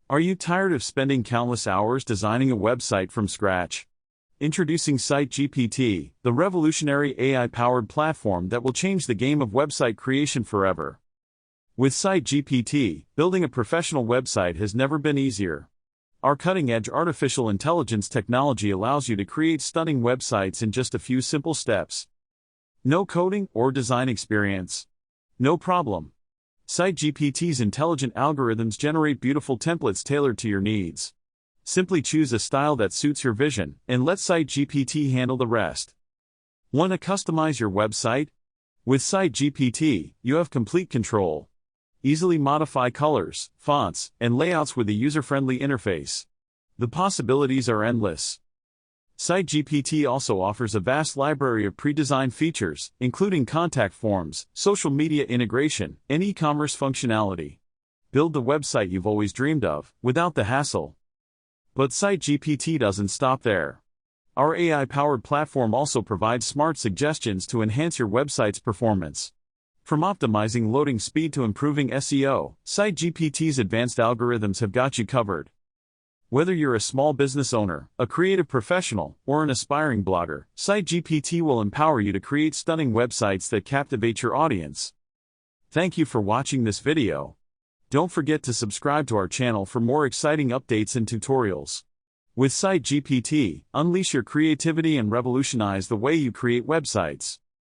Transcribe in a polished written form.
Are you tired of spending countless hours designing a website from scratch? Introducing sitegpt, the revolutionary AI-powered platform that will change the game of website creation forever. With sitegpt, building a professional website has never been easier. Our cutting-edge artificial intelligence technology allows you to create stunning websites in just a few simple steps. No coding or design experience? No problem. sitegpt's intelligent algorithms generate beautiful templates tailored to your needs. Simply choose a style that suits your vision, and let sitegpt handle the rest. Want to customize your website? With sitegpt, you have complete control. Easily modify colors, fonts, and layouts with a user-friendly interface. The possibilities are endless. sitegpt also offers a vast library of pre-designed features, including contact forms, social media integration, and e-commerce functionality. Build the website you've always dreamed of, without the hassle. But sitegpt doesn't stop there. Our AI-powered platform also provides smart suggestions to enhance your website's performance. From optimizing loading speed to improving SEO, sitegpt's advanced algorithms have got you covered. Whether you're a small business owner, a creative professional, or an aspiring blogger, sitegpt will empower you to create stunning websites that captivate your audience. Thank you for watching this video. Don't forget to subscribe to our channel for more exciting updates and tutorials. With sitegpt, unleash your creativity and revolutionize the way you create websites.